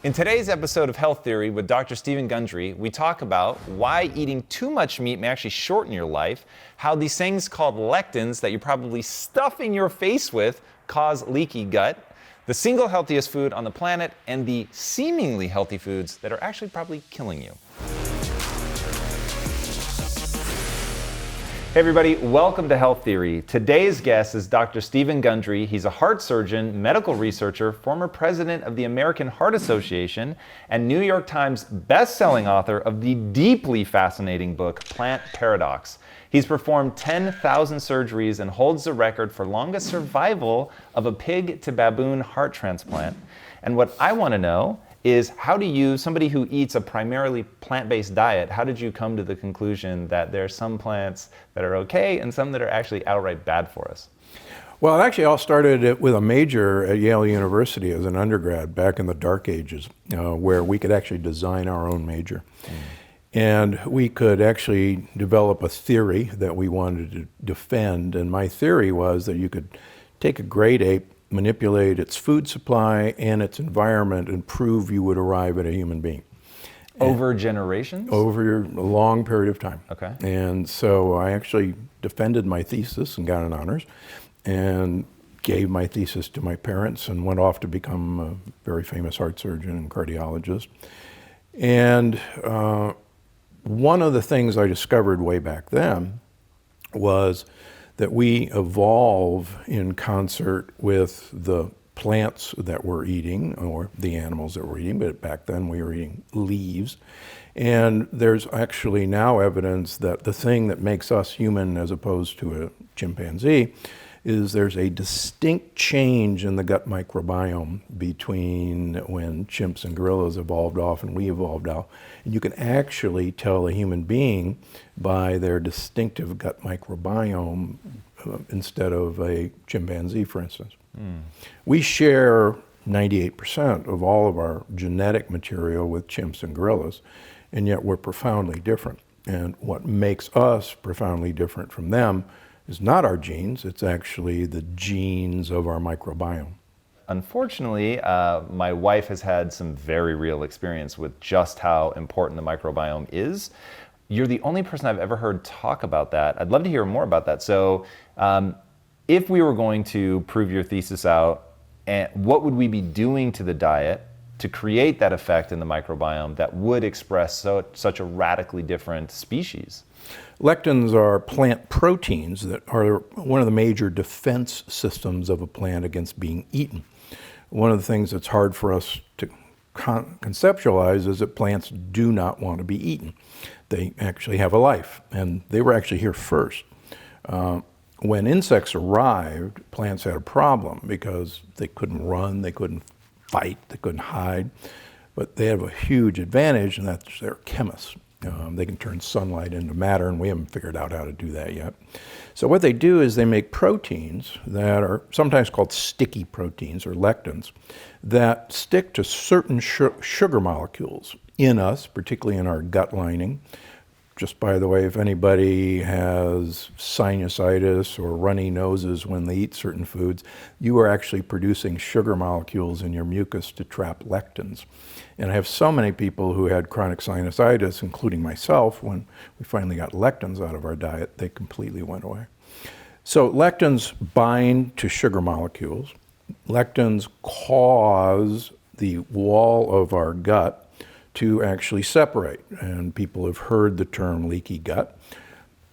In today's episode of Health Theory with Dr. Stephen Gundry, we talk about why eating too much meat may actually shorten your life, how these things called lectins that you're probably stuffing your face with cause leaky gut, the single healthiest food on the planet, and the seemingly healthy foods that are actually probably killing you. Hey everybody, welcome to Health Theory. Today's guest is Dr. Stephen Gundry. He's a heart surgeon, medical researcher, former president of the American Heart Association, and New York Times best-selling author of the deeply fascinating book, Plant Paradox. He's performed 10,000 surgeries and holds the record for longest survival of a pig to baboon heart transplant. And what I want to know is, how do you, somebody who eats a primarily plant-based diet, how did you come to the conclusion that there are some plants that are okay and some that are actually outright bad for us? Well, it actually all started with a major at Yale University as an undergrad back in the dark ages, where we could actually design our own major. And we could actually develop a theory that we wanted to defend. And my theory was that you could take a great ape, manipulate its food supply and its environment, and prove you would arrive at a human being. Over generations? Over a long period of time. Okay. And so I actually defended my thesis and got an honors, and gave my thesis to my parents and went off to become a very famous heart surgeon and cardiologist. And one of the things I discovered way back then was that we evolve in concert with the plants that we're eating, or the animals that we're eating, but back then we were eating leaves. And there's actually now evidence that the thing that makes us human as opposed to a chimpanzee is there's a distinct change in the gut microbiome between when chimps and gorillas evolved off and we evolved out. And you can actually tell a human being by their distinctive gut microbiome instead of a chimpanzee, for instance. We share 98% of all of our genetic material with chimps and gorillas, and yet we're profoundly different. And what makes us profoundly different from them is not our genes, it's actually the genes of our microbiome. Unfortunately, my wife has had some very real experience with just how important the microbiome is. You're the only person I've ever heard talk about that. I'd love to hear more about that. So if we were going to prove your thesis out, what would we be doing to the diet to create that effect in the microbiome that would express such a radically different species? Lectins are plant proteins that are one of the major defense systems of a plant against being eaten. One of the things that's hard for us to conceptualize is that plants do not want to be eaten. They actually have a life, and they were actually here first. When insects arrived, plants had a problem because they couldn't run, they couldn't fight, they couldn't hide, but they have a huge advantage, and that's they're chemists. They can turn sunlight into matter, and we haven't figured out how to do that yet. So what they do is they make proteins that are sometimes called sticky proteins, or lectins, that stick to certain sugar molecules in us, particularly in our gut lining. Just by the way, if anybody has sinusitis or runny noses when they eat certain foods, you are actually producing sugar molecules in your mucus to trap lectins. And I have so many people who had chronic sinusitis, including myself, when we finally got lectins out of our diet, they completely went away. So lectins bind to sugar molecules. Lectins cause the wall of our gut to actually separate, and people have heard the term leaky gut.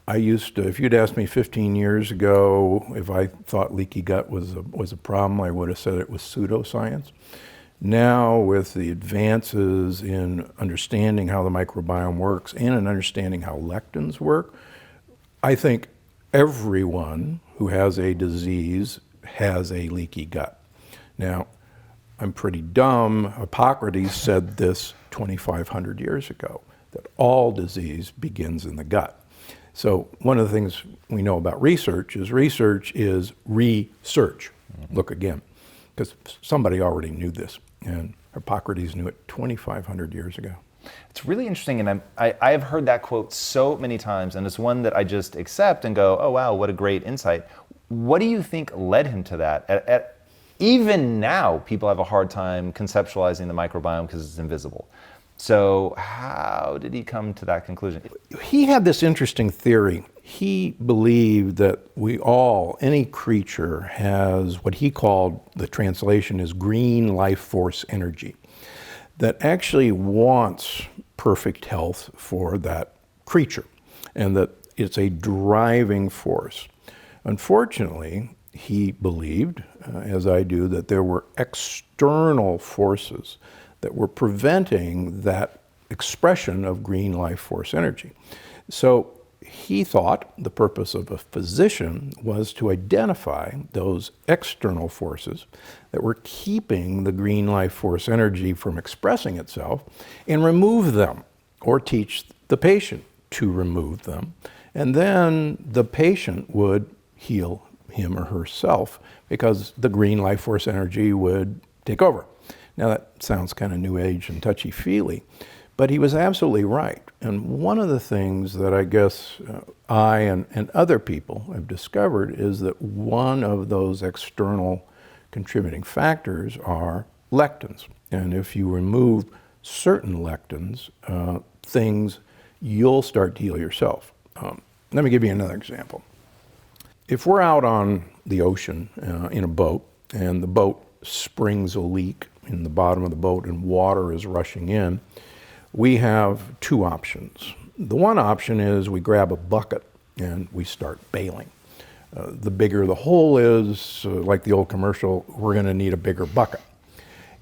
I used to, if you'd asked me 15 years ago if I thought leaky gut was a problem, I would have said it was pseudoscience. Now, with the advances in understanding how the microbiome works and in understanding how lectins work, I think everyone who has a disease has a leaky gut. Now, I'm pretty dumb. Hippocrates said this 2,500 years ago, that all disease begins in the gut. So one of the things we know about research is research. Look again, because somebody already knew this, and Hippocrates knew it 2,500 years ago. It's really interesting, and I have heard that quote so many times, and it's one that I just accept and go, oh wow, what a great insight. What do you think led him to that? Even now, people have a hard time conceptualizing the microbiome because it's invisible. So how did he come to that conclusion? He had this interesting theory. He believed that any creature has what he called, the translation is green life force energy, that actually wants perfect health for that creature, and that it's a driving force. Unfortunately, he believed, as I do, that there were external forces that were preventing that expression of green life force energy. So he thought the purpose of a physician was to identify those external forces that were keeping the green life force energy from expressing itself and remove them, or teach the patient to remove them. And then the patient would heal him or herself because the green life force energy would take over. Now that sounds kind of new age and touchy-feely, but he was absolutely right. And one of the things that I guess I and other people have discovered is that one of those external contributing factors are lectins. And if you remove certain lectins, you'll start to heal yourself. Let me give you another example. If we're out on the ocean in a boat, and the boat springs a leak in the bottom of the boat and water is rushing in, we have two options. The one option is we grab a bucket and we start bailing. The bigger the hole is, like the old commercial, we're going to need a bigger bucket.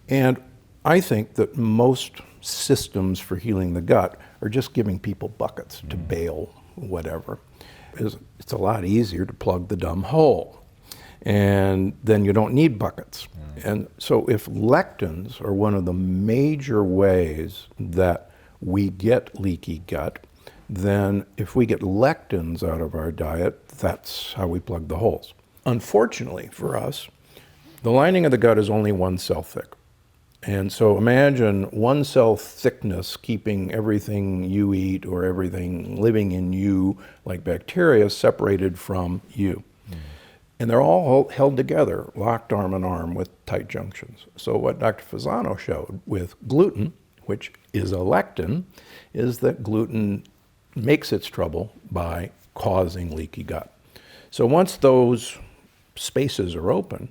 And I think that most systems for healing the gut are just giving people buckets to bail whatever. It's a lot easier to plug the dumb hole, and then you don't need buckets. And so if lectins are one of the major ways that we get leaky gut, then if we get lectins out of our diet, that's how we plug the holes. Unfortunately for us, the lining of the gut is only 1 cell thick. And so imagine 1 cell thickness keeping everything you eat or everything living in you, like bacteria, separated from you. And they're all held together, locked arm in arm with tight junctions. So what Dr. Fasano showed with gluten, which is a lectin, is that gluten makes its trouble by causing leaky gut. So once those spaces are open,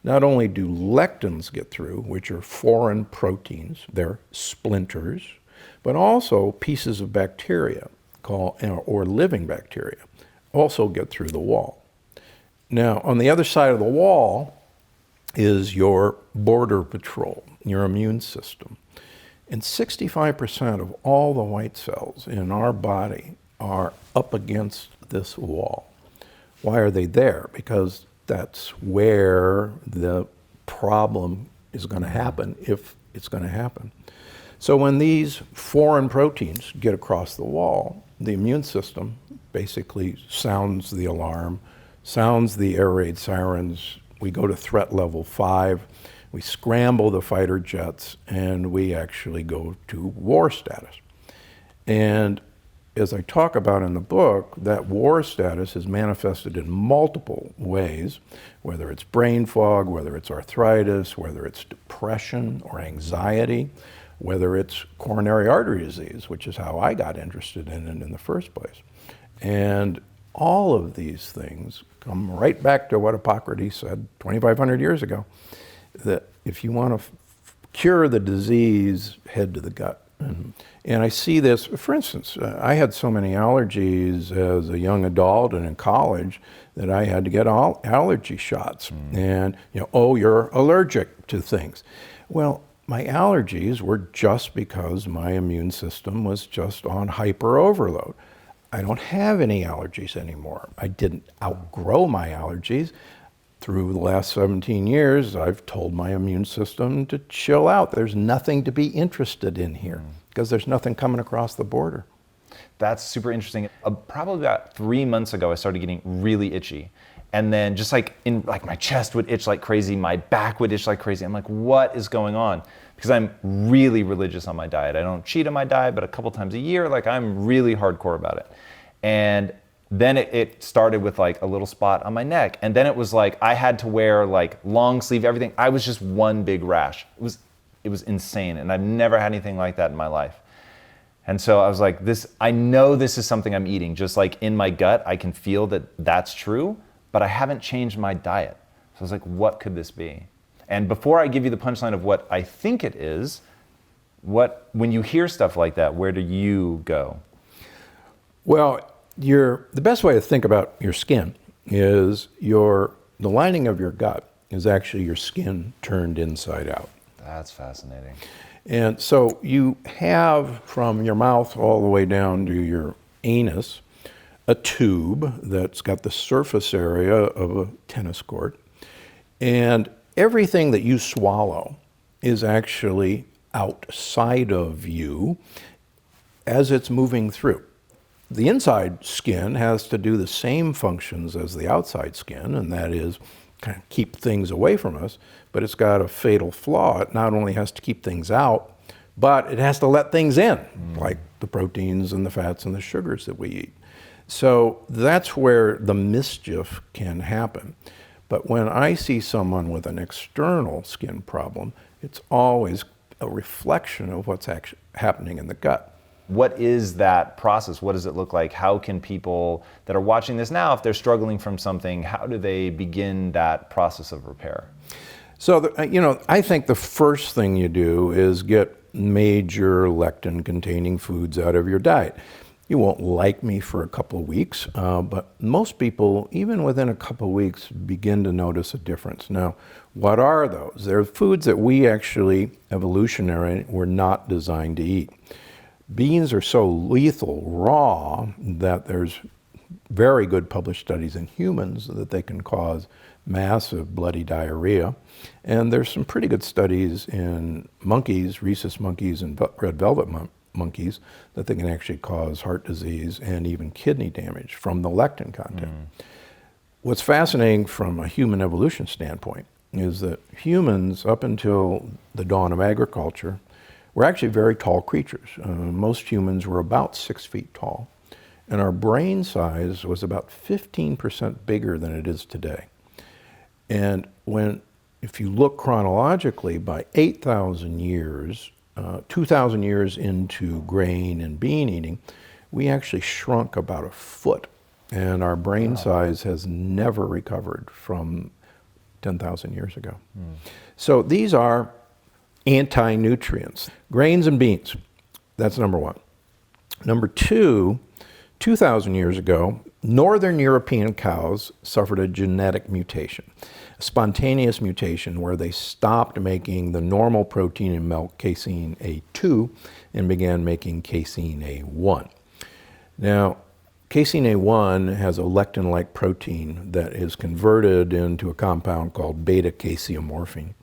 not only do lectins get through, which are foreign proteins, they're splinters, but also pieces of bacteria, or living bacteria, also get through the wall. Now, on the other side of the wall is your border patrol, your immune system. And 65% of all the white cells in our body are up against this wall. Why are they there? Because that's where the problem is going to happen, if it's going to happen. So when these foreign proteins get across the wall, the immune system basically sounds the alarm, sounds the air raid sirens. We go to threat level 5, we scramble the fighter jets, and we actually go to war status. And as I talk about in the book, that war status is manifested in multiple ways, whether it's brain fog, whether it's arthritis, whether it's depression or anxiety, whether it's coronary artery disease, which is how I got interested in it in the first place. And all of these things come right back to what Hippocrates said 2,500 years ago, that if you want to cure the disease, head to the gut. And I see this, for instance, I had so many allergies as a young adult and in college that I had to get all allergy shots. And, you're allergic to things. Well, my allergies were just because my immune system was just on hyper overload. I don't have any allergies anymore. I didn't outgrow my allergies. Through the last 17 years, I've told my immune system to chill out. There's nothing to be interested in here because there's nothing coming across the border. That's super interesting. Probably about 3 months ago, I started getting really itchy. And then just like my chest would itch like crazy, my back would itch like crazy. I'm like, what is going on? Because I'm really religious on my diet. I don't cheat on my diet, but a couple times a year, I'm really hardcore about it. And Then it started with like a little spot on my neck. And then it was like I had to wear like long sleeve, everything. I was just one big rash. It was insane. And I've never had anything like that in my life. And so I was like, I know this is something I'm eating. Just like in my gut, I can feel that that's true, but I haven't changed my diet. So I was like, what could this be? And before I give you the punchline of what I think it is, when you hear stuff like that, where do you go? Well, the best way to think about your skin is the lining of your gut is actually your skin turned inside out. That's fascinating. And so you have from your mouth all the way down to your anus a tube that's got the surface area of a tennis court. And everything that you swallow is actually outside of you as it's moving through. The inside skin has to do the same functions as the outside skin, and that is kind of keep things away from us, but it's got a fatal flaw. It not only has to keep things out, but it has to let things in, like the proteins and the fats and the sugars that we eat. So that's where the mischief can happen. But when I see someone with an external skin problem, it's always a reflection of what's actually happening in the gut. What is that process? What does it look like? How can people that are watching this now, if they're struggling from something, how do they begin that process of repair? So, I think the first thing you do is get major lectin-containing foods out of your diet. You won't like me for a couple of weeks, but most people, even within a couple of weeks, begin to notice a difference. Now, what are those? They're foods that we actually, evolutionary, were not designed to eat. Beans are so lethal raw that there's very good published studies in humans that they can cause massive bloody diarrhea. And there's some pretty good studies in monkeys, rhesus monkeys and red velvet monkeys, that they can actually cause heart disease and even kidney damage from the lectin content. What's fascinating from a human evolution standpoint is that humans, up until the dawn of agriculture, were actually very tall creatures. Most humans were about 6 feet tall, and our brain size was about 15% bigger than it is today. And if you look chronologically, by 8,000 years, 2,000 years into grain and bean eating, we actually shrunk about a foot, and our brain size has never recovered from 10,000 years ago. So these are anti-nutrients. Grains and beans, that's number one. Number two, 2,000 years ago, Northern European cows suffered a genetic mutation, a spontaneous mutation where they stopped making the normal protein in milk, casein A2, and began making casein A1. Now, casein A1 has a lectin-like protein that is converted into a compound called beta-caseomorphine,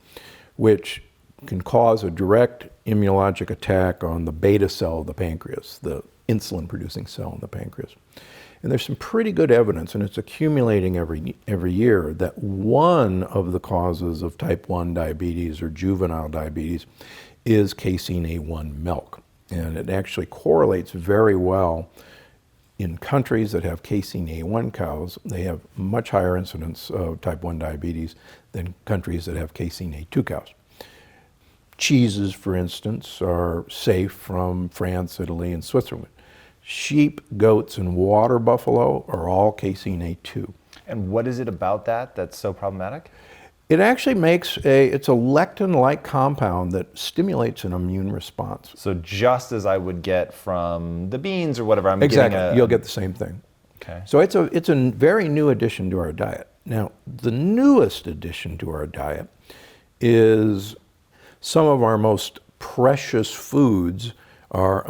which can cause a direct immunologic attack on the beta cell of the pancreas, the insulin-producing cell in the pancreas. And there's some pretty good evidence, and it's accumulating every year, that one of the causes of type 1 diabetes or juvenile diabetes is casein A1 milk. And it actually correlates very well in countries that have casein A1 cows. They have much higher incidence of type 1 diabetes than countries that have casein A2 cows. Cheeses, for instance, are safe from France, Italy, and Switzerland. Sheep, goats, and water buffalo are all casein A2. And what is it about that that's so problematic? It actually it's a lectin-like compound that stimulates an immune response. So just as I would get from the beans or whatever, I'm exactly. getting You'll get the same thing. Okay. So it's a very new addition to our diet. Now, the newest addition to our diet is some of our most precious foods are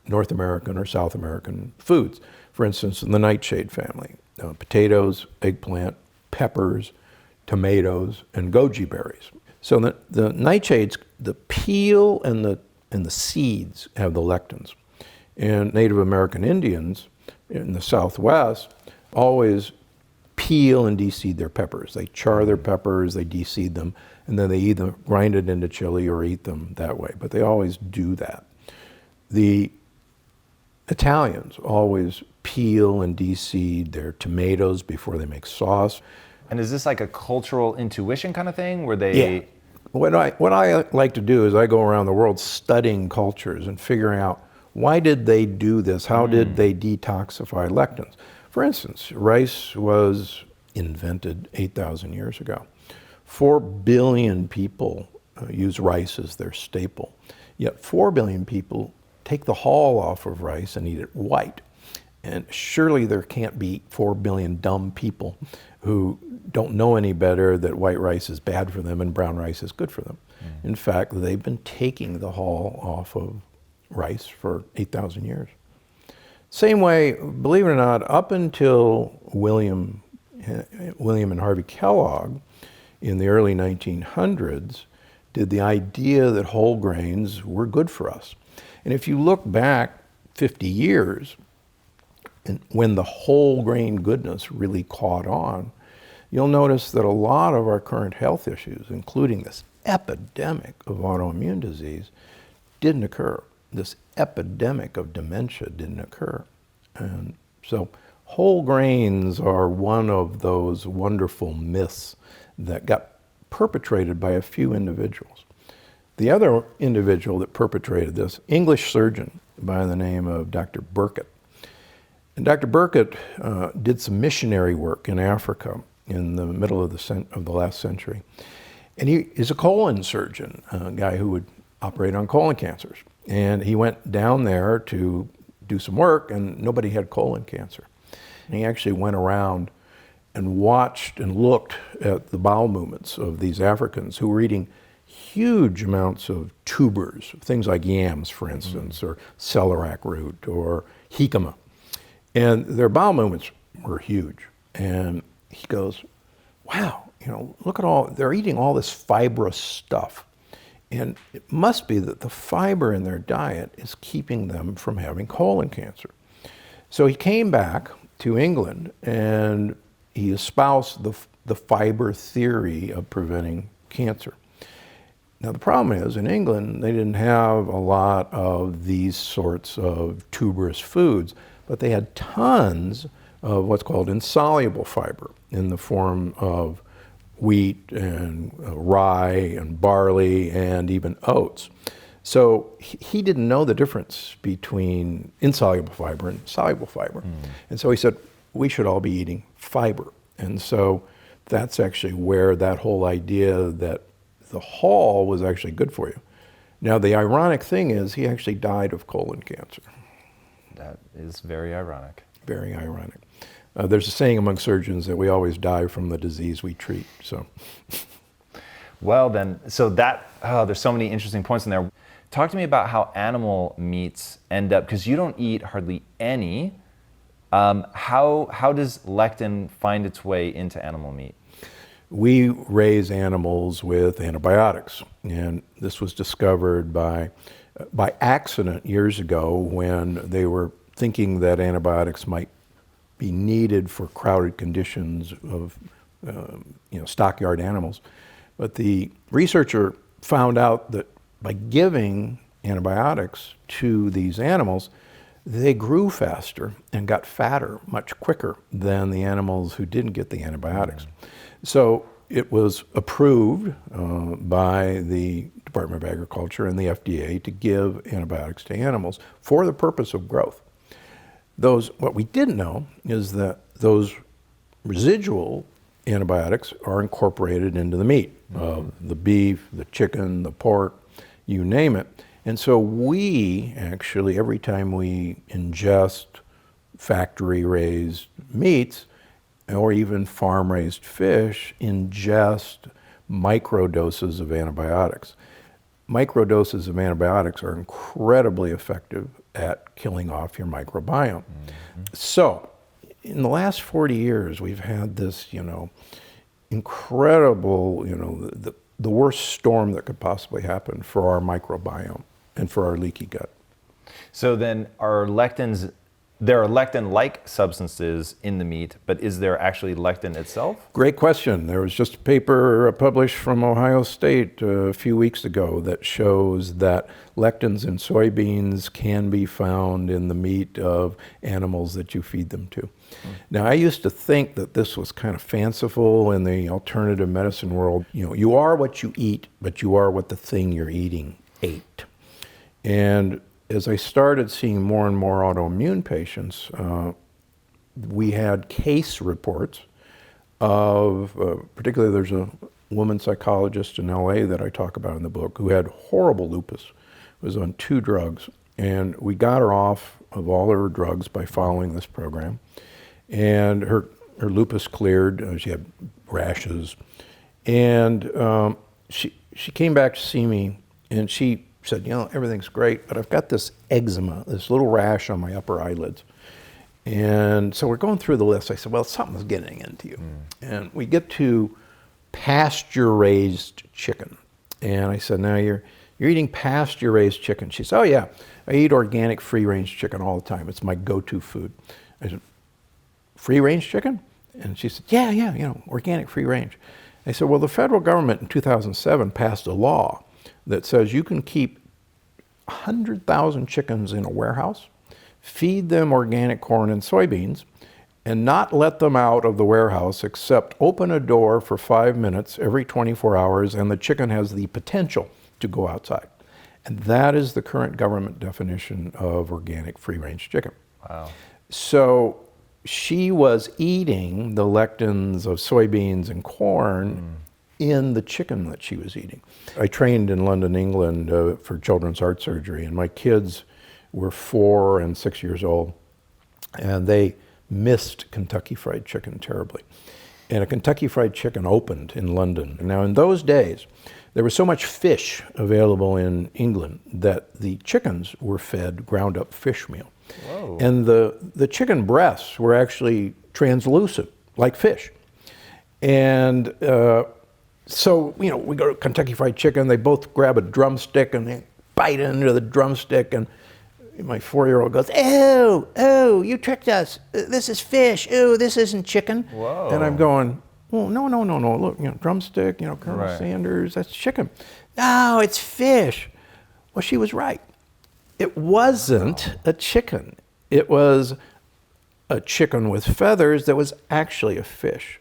North American or South American foods. For instance, in the nightshade family, potatoes, eggplant, peppers, tomatoes, and goji berries. So the nightshades, the peel and the seeds have the lectins. And Native American Indians in the Southwest always peel and deseed their peppers. They char their peppers, they deseed them, and then they either grind it into chili or eat them that way. But they always do that. The Italians always peel and de-seed their tomatoes before they make sauce. And is this like a cultural intuition kind of thing where they... Yeah. What I like to do is I go around the world studying cultures and figuring out why did they do this? How did they detoxify lectins? For instance, rice was invented 8,000 years ago. 4 billion people use rice as their staple. Yet 4 billion people take the hull off of rice and eat it white. And surely there can't be 4 billion dumb people who don't know any better that white rice is bad for them and brown rice is good for them. In fact, they've been taking the hull off of rice for 8,000 years. Same way, believe it or not, up until William and Harvey Kellogg in the early 1900s did the idea that whole grains were good for us. And if you look back 50 years, and when the whole grain goodness really caught on, you'll notice that a lot of our current health issues, including this epidemic of autoimmune disease, didn't occur. This epidemic of dementia didn't occur. And so whole grains are one of those wonderful myths that got perpetrated by a few individuals. The other individual that perpetrated this, English surgeon by the name of Dr. Burkitt. And Dr. Burkitt did some missionary work in Africa in the middle of the last century. And he is a colon surgeon, a guy who would operate on colon cancers. And he went down there to do some work, and nobody had colon cancer. And he actually went around and watched and looked at the bowel movements of these Africans who were eating huge amounts of tubers, things like yams, for instance, or celeriac root, or jicama. And their bowel movements were huge. And he goes, wow, look at they're eating all this fibrous stuff. And it must be that the fiber in their diet is keeping them from having colon cancer. So he came back to England and he espoused the fiber theory of preventing cancer. Now the problem is, in England, they didn't have a lot of these sorts of tuberous foods, but they had tons of what's called insoluble fiber in the form of wheat and rye and barley and even oats. So he didn't know the difference between insoluble fiber and soluble fiber. And so he said, we should all be eating fiber. And so that's actually where that whole idea that the hull was actually good for you. Now the ironic thing is he actually died of colon cancer. That is very ironic. Very ironic. There's a saying among surgeons that we always die from the disease we treat. So, well then, there's so many interesting points in there. Talk to me about how animal meats end up, because you don't eat hardly any. How does lectin find its way into animal meat? We raise animals with antibiotics, and this was discovered by accident years ago when they were thinking that antibiotics might be needed for crowded conditions of stockyard animals. But the researcher found out that by giving antibiotics to these animals, they grew faster and got fatter much quicker than the animals who didn't get the antibiotics. So it was approved by the Department of Agriculture and the FDA to give antibiotics to animals for the purpose of growth. What we didn't know is that those residual antibiotics are incorporated into the meat of the beef, the chicken, the pork, you name it. And so we actually, every time we ingest factory-raised meats or even farm-raised fish, ingest microdoses of antibiotics. Microdoses of antibiotics are incredibly effective at killing off your microbiome. So, in the last 40 years, we've had this, incredible, the worst storm that could possibly happen for our microbiome and for our leaky gut. So then are lectins There are lectin-like substances in the meat, but is there actually lectin itself? Great question. There was just a paper published from Ohio State a few weeks ago that shows that lectins in soybeans can be found in the meat of animals that you feed them to. Now, I used to think that this was kind of fanciful in the alternative medicine world. You know, you are what you eat, but you are what the thing you're eating ate. And as I started seeing more and more autoimmune patients, we had case reports of, particularly there's a woman psychologist in LA that I talk about in the book who had horrible lupus, was on 2 drugs, and we got her off of all her drugs by following this program. And her lupus cleared, she had rashes, and she came back to see me, and she said, you know, everything's great, but I've got this eczema, this little rash on my upper eyelids. And so we're going through the list. I said, well, something's getting into you. And we get to pasture-raised chicken. And I said, now you're eating pasture-raised chicken. She said, oh yeah, I eat organic free-range chicken all the time. It's my go-to food. I said, free-range chicken? And she said, yeah, you know, organic free-range. I said, well, the federal government in 2007 passed a law that says you can keep 100,000 chickens in a warehouse, feed them organic corn and soybeans, and not let them out of the warehouse except open a door for 5 minutes every 24 hours, and the chicken has the potential to go outside. And that is the current government definition of organic free-range chicken. Wow. So she was eating the lectins of soybeans and corn in the chicken that she was eating. I trained in London, England for children's heart surgery, and my kids were 4 and 6 years old, and they missed Kentucky Fried Chicken terribly. And a Kentucky Fried Chicken opened in London. Now, in those days, there was so much fish available in England that the chickens were fed ground up fish meal. Whoa. And the chicken breasts were actually translucent, like fish. And so, you know, we go to Kentucky Fried Chicken, they both grab a drumstick and they bite into the drumstick, and my 4-year-old goes, oh, you tricked us. This is fish. Oh, this isn't chicken. Whoa. And I'm going, well, no. Look, you know, drumstick, you know, Colonel Right. Sanders, that's chicken. No, it's fish. Well, she was right. It wasn't a chicken. It was a chicken with feathers that was actually a fish.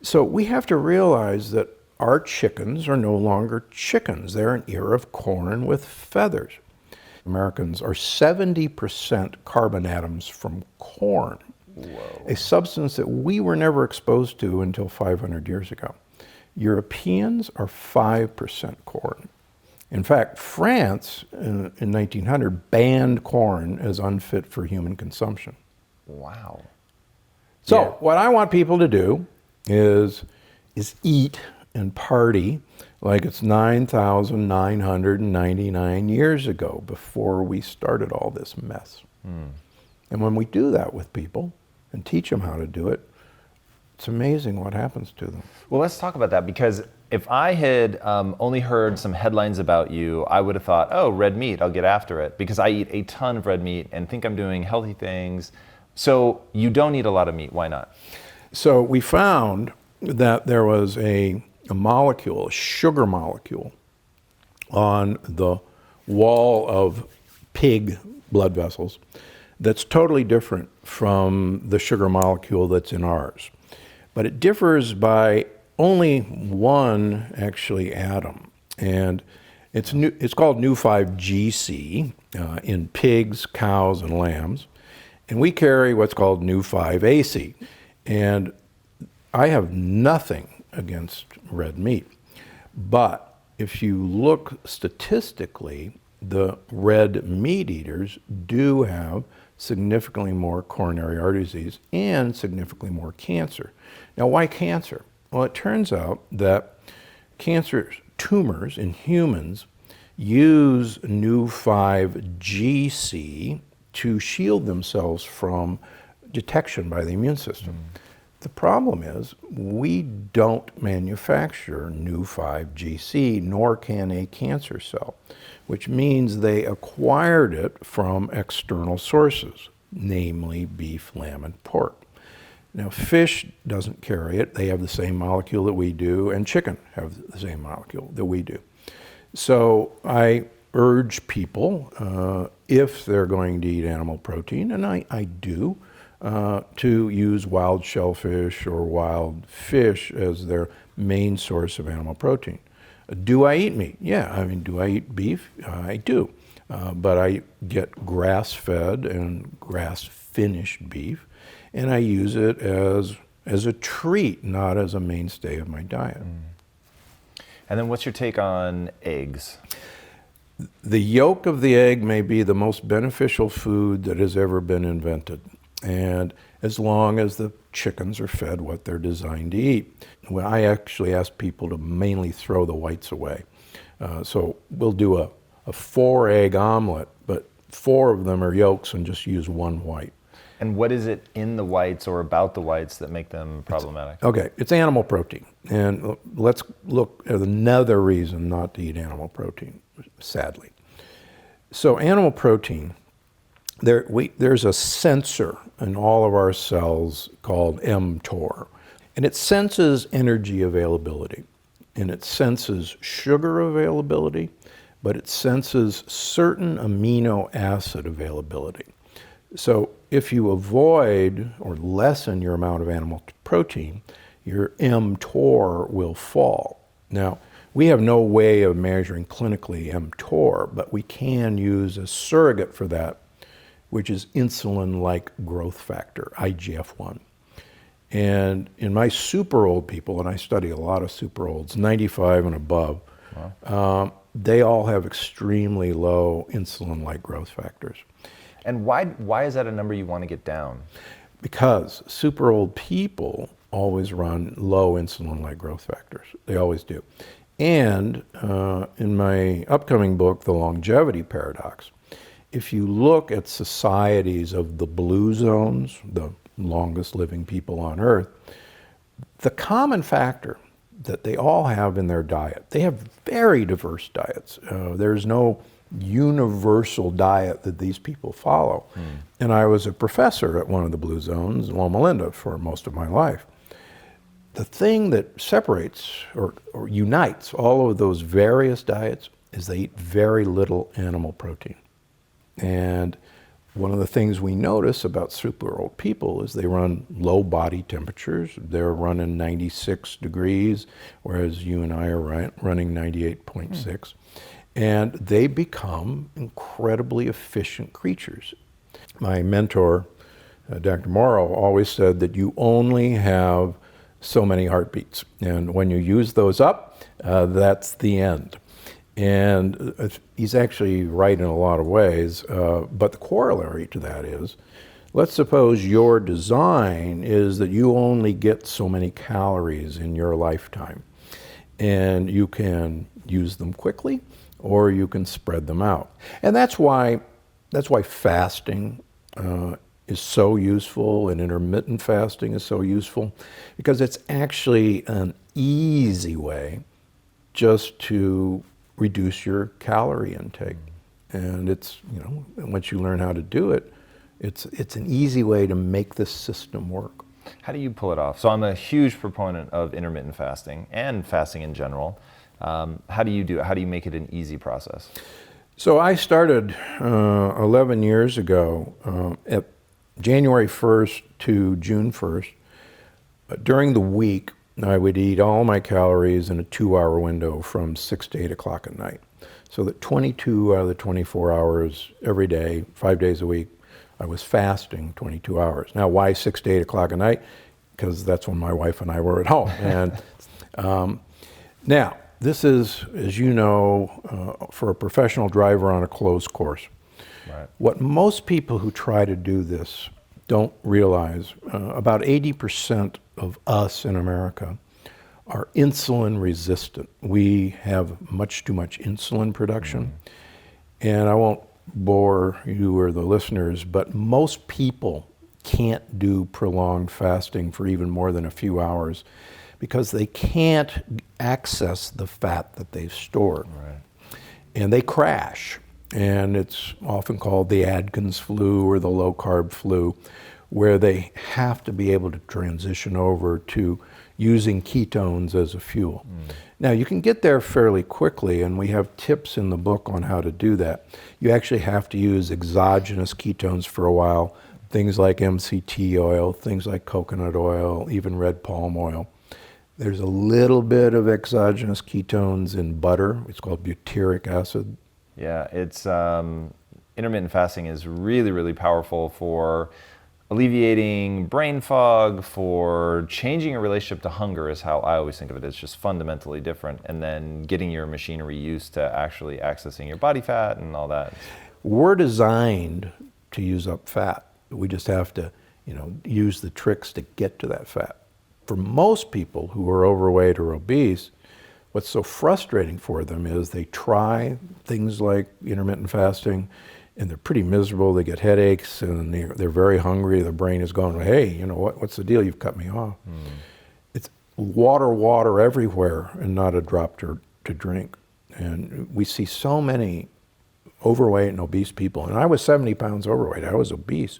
So we have to realize that our chickens are no longer chickens. They're an ear of corn with feathers. Americans are 70% carbon atoms from corn, a substance that we were never exposed to until 500 years ago. Europeans are 5% corn. In fact, France in 1900 banned corn as unfit for human consumption. Wow. So Yeah. what I want people to do is eat and party like it's 9,999 years ago before we started all this mess. And when we do that with people and teach them how to do it, it's amazing what happens to them. Well, let's talk about that, because if I had only heard some headlines about you, I would have thought, oh, red meat, I'll get after it, because I eat a ton of red meat and think I'm doing healthy things. So you don't eat a lot of meat. Why not? So we found that there was a molecule, a sugar molecule, on the wall of pig blood vessels that's totally different from the sugar molecule that's in ours. But it differs by only one, actually, atom. And it's called Nu5GC in pigs, cows, and lambs. And we carry what's called Nu5AC. And I have nothing against red meat. But if you look statistically, the red meat eaters do have significantly more coronary artery disease and significantly more cancer. Now, why cancer? Well, it turns out that cancer tumors in humans use Nu5GC to shield themselves from detection by the immune system. The problem is we don't manufacture Nu5GC, nor can a cancer cell, which means they acquired it from external sources. namely beef, lamb, and pork. Now, fish doesn't carry it. They have the same molecule that we do, and chicken have the same molecule that we do. So I urge people, if they're going to eat animal protein, and I do, to use wild shellfish or wild fish as their main source of animal protein. Do I eat meat? Yeah, I mean, do I eat beef? I do. But I get grass-fed and grass-finished beef, and I use it as a treat, not as a mainstay of my diet. And then what's your take on eggs? The yolk of the egg may be the most beneficial food that has ever been invented. And as long as the chickens are fed what they're designed to eat. Well, I actually ask people to mainly throw the whites away. So we'll do a 4-egg omelet, but 4 of them are yolks and just use 1 white. And what is it in the whites or about the whites that make them problematic? It's animal protein. And let's look at another reason not to eat animal protein, sadly. So animal protein, there's a sensor in all of our cells called mTOR. And it senses energy availability. And it senses sugar availability, but it senses certain amino acid availability. So if you avoid or lessen your amount of animal protein, your mTOR will fall. Now, we have no way of measuring clinically mTOR, but we can use a surrogate for that, which is insulin-like growth factor, IGF-1. And in my super old people, and I study a lot of super olds, 95 and above, wow. They all have extremely low insulin-like growth factors. And why is that a number you want to get down? Because super old people always run low insulin-like growth factors. They always do. And in my upcoming book, The Longevity Paradox, if you look at societies of the blue zones, the longest living people on Earth, the common factor that they all have in their diet, they have very diverse diets. There's no universal diet that these people follow. And I was a professor at one of the blue zones, Loma Linda, for most of my life. The thing that separates or unites all of those various diets is they eat very little animal protein. And one of the things we notice about super old people is they run low body temperatures. They're running 96 degrees, whereas you and I are running 98.6. And they become incredibly efficient creatures. My mentor, Dr. Morrow, always said that you only have so many heartbeats. And when you use those up, that's the end. And he's actually right in a lot of ways, but the corollary to that is, let's suppose your design is that you only get so many calories in your lifetime, and you can use them quickly, or you can spread them out. And that's why fasting is so useful, and intermittent fasting is so useful, because it's actually an easy way just to reduce your calorie intake. And it's, once you learn how to do it, it's an easy way to make this system work. How do you pull it off? So I'm a huge proponent of intermittent fasting and fasting in general. How do you do it? How do you make it an easy process? So I started 11 years ago at January 1st to June 1st. During the week, I would eat all my calories in a 2-hour window from 6 to 8 o'clock at night. So that 22 out of the 24 hours every day, 5 days a week, I was fasting 22 hours. Now, why 6 to 8 o'clock at night? Because that's when my wife and I were at home. And now, this is, as you know, for a professional driver on a closed course. Right. What most people who try to do this don't realize, about 80% of us in America are insulin resistant. We have much too much insulin production. And I won't bore you or the listeners, but most people can't do prolonged fasting for even more than a few hours because they can't access the fat that they've stored. Right. And they crash. and it's often called the Atkins flu or the low-carb flu, where they have to be able to transition over to using ketones as a fuel. Now, you can get there fairly quickly, and we have tips in the book on how to do that. You actually have to use exogenous ketones for a while, things like MCT oil, things like coconut oil, even red palm oil. There's a little bit of exogenous ketones in butter. It's called butyric acid. Yeah, it's intermittent fasting is really, really powerful for alleviating brain fog, for changing your relationship to hunger is how I always think of it. It's just fundamentally different. And then getting your machinery used to actually accessing your body fat and all that. We're designed to use up fat. We just have to, use the tricks to get to that fat. For most people who are overweight or obese, what's so frustrating for them is they try things like intermittent fasting, and they're pretty miserable. They get headaches, and they're very hungry. Their brain is going, hey, what's the deal? You've cut me off. It's water everywhere and not a drop to drink. And we see so many overweight and obese people. And I was 70 pounds overweight. I was obese,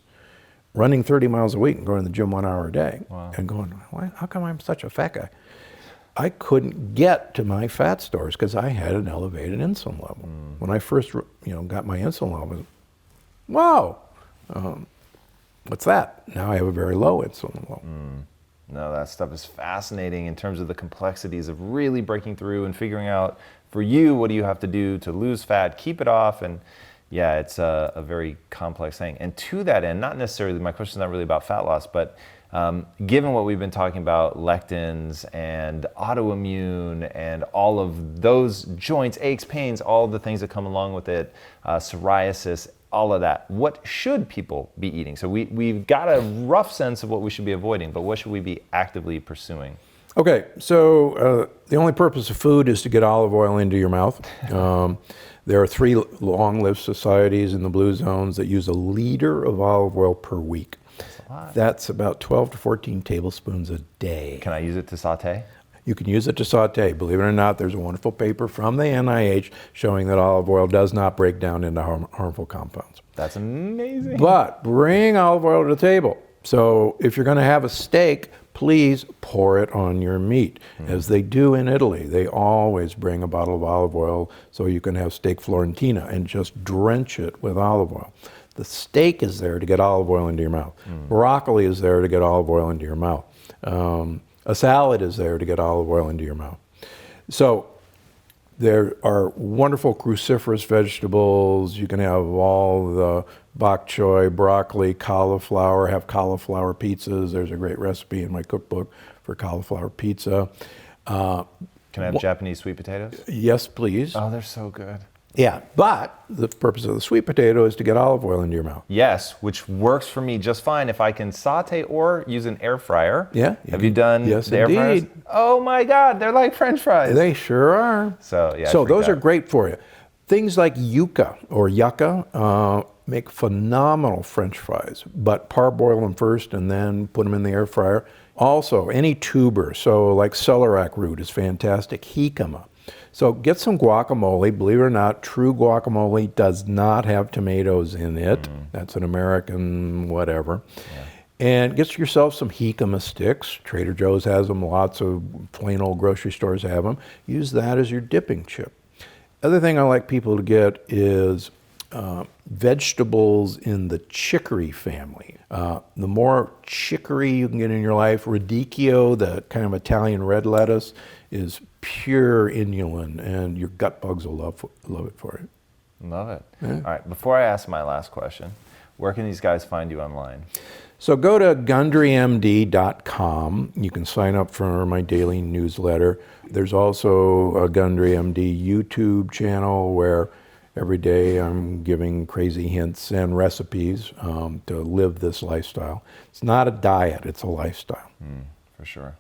running 30 miles a week and going to the gym 1 hour a day. Wow. And going, how come I'm such a fat guy? I couldn't get to my fat stores because I had an elevated insulin level. When I first, got my insulin level, wow, what's that? Now I have a very low insulin level. No, that stuff is fascinating in terms of the complexities of really breaking through and figuring out for you, what do you have to do to lose fat, keep it off, and yeah, it's a very complex thing. And to that end, not necessarily, my question is not really about fat loss, but given what we've been talking about, lectins and autoimmune and all of those joints, aches, pains, all the things that come along with it, psoriasis, all of that, what should people be eating? So we've got a rough sense of what we should be avoiding, but what should we be actively pursuing? Okay, so the only purpose of food is to get olive oil into your mouth. There are 3 long-lived societies in the blue zones that use 1 liter of olive oil per week. That's about 12 to 14 tablespoons a day. Can I use it to saute? You can use it to saute. Believe it or not, there's a wonderful paper from the NIH showing that olive oil does not break down into harmful compounds. That's amazing. But bring olive oil to the table. So if you're going to have a steak, please pour it on your meat, as they do in Italy. They always bring a bottle of olive oil so you can have steak Florentina and just drench it with olive oil. The steak is there to get olive oil into your mouth. Broccoli is there to get olive oil into your mouth. A salad is there to get olive oil into your mouth. So there are wonderful cruciferous vegetables. You can have all the bok choy, broccoli, cauliflower, have cauliflower pizzas. There's a great recipe in my cookbook for cauliflower pizza. Can I have Japanese sweet potatoes? Yes, please. Oh, they're so good. Yeah, but the purpose of the sweet potato is to get olive oil into your mouth. Yes, which works for me just fine if I can saute or use an air fryer. Yeah. Have you done Yes, the air fryers? indeed. Oh my God, they're like French fries. They sure are. So yeah. So those are great for you. Things like yucca make phenomenal French fries, but parboil them first and then put them in the air fryer. Also, any tuber, so like celeriac root is fantastic, jicama. So get some guacamole. Believe it or not, true guacamole does not have tomatoes in it. That's an American whatever. Yeah. And get yourself some jicama sticks. Trader Joe's has them. Lots of plain old grocery stores have them. Use that as your dipping chip. Other thing I like people to get is vegetables in the chicory family. The more chicory you can get in your life, radicchio, the kind of Italian red lettuce, is pure inulin, and your gut bugs will love it for it. Love it. Yeah. All right, before I ask my last question, where can these guys find you online? So go to gundrymd.com. You can sign up for my daily newsletter. There's also a Gundry MD YouTube channel where every day I'm giving crazy hints and recipes to live this lifestyle. It's not a diet, it's a lifestyle. For sure.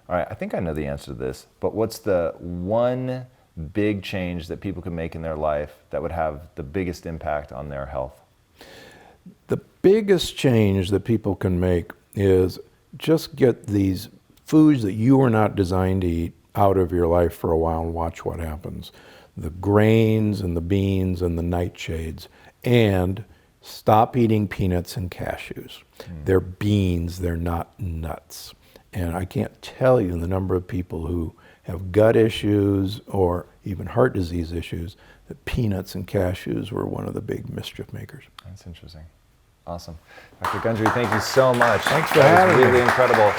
All right, I think I know the answer to this, but what's the one big change that people can make in their life that would have the biggest impact on their health? The biggest change that people can make is just get these foods that you are not designed to eat out of your life for a while and watch what happens. the grains and the beans and the nightshades, and stop eating peanuts and cashews. They're beans, they're not nuts. And I can't tell you the number of people who have gut issues or even heart disease issues that peanuts and cashews were one of the big mischief makers. That's interesting. Awesome. Dr. Gundry, thank you so much. Thanks for having me. Really incredible.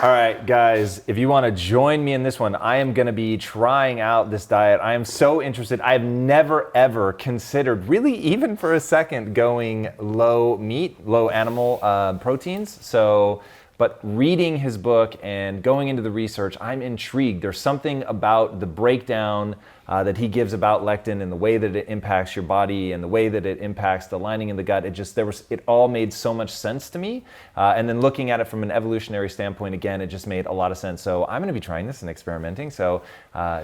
All right, guys, if you want to join me in this one, I am going to be trying out this diet. I am so interested. I have never, ever considered, really even for a second, going low meat, low animal proteins. But reading his book and going into the research, I'm intrigued. There's something about the breakdown that he gives about lectin and the way that it impacts your body and the way that it impacts the lining in the gut. It all made so much sense to me. And then looking at it from an evolutionary standpoint, again, it just made a lot of sense. So I'm going to be trying this and experimenting. So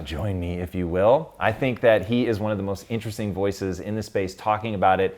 join me if you will. I think that he is one of the most interesting voices in this space, talking about it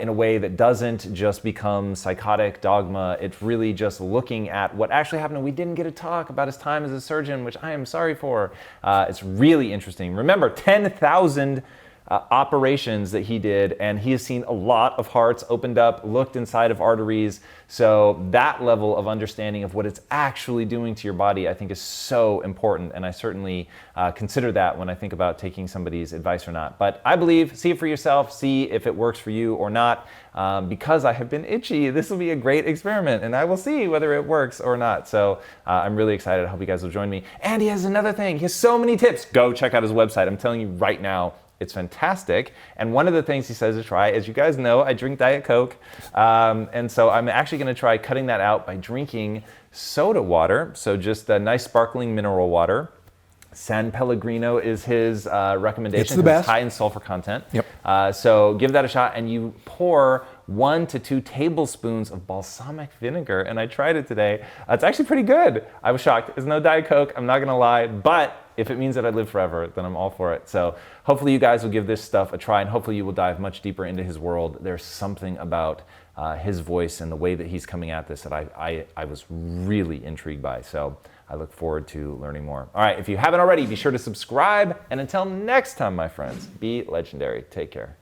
in a way that doesn't just become psychotic dogma. It's really just looking at what actually happened. And we didn't get to talk about his time as a surgeon, which I am sorry for. It's really interesting. Remember, 10,000 operations that he did, and he has seen a lot of hearts opened up, looked inside of arteries. So that level of understanding of what it's actually doing to your body, I think, is so important. And I certainly consider that when I think about taking somebody's advice or not. But I believe, see it for yourself, see if it works for you or not. Because I have been itchy, this will be a great experiment, and I will see whether it works or not. So I'm really excited. I hope you guys will join me. And he has another thing. He has so many tips. Go check out his website. I'm telling you right now, it's fantastic. And one of the things he says to try, as you guys know, I drink Diet Coke. And so I'm actually going to try cutting that out by drinking soda water. So just a nice sparkling mineral water. San Pellegrino is his recommendation. It's the best. It's high in sulfur content. Yep. So give that a shot, and you pour 1 to 2 tablespoons of balsamic vinegar. And I tried it today. It's actually pretty good. I was shocked. It's no Diet Coke, I'm not gonna lie, but if it means that I live forever, then I'm all for it. So hopefully you guys will give this stuff a try, and hopefully you will dive much deeper into his world. There's something about his voice and the way that he's coming at this that I was really intrigued by. So I look forward to learning more. All right, if you haven't already, be sure to subscribe. And until next time, my friends, be legendary. Take care.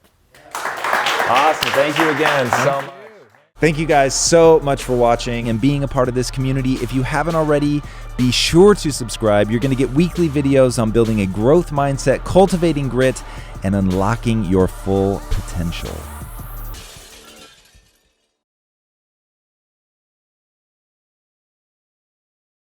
Awesome. Thank you again so much. Thank you guys so much for watching and being a part of this community. If you haven't already, be sure to subscribe. You're going to get weekly videos on building a growth mindset, cultivating grit, and unlocking your full potential.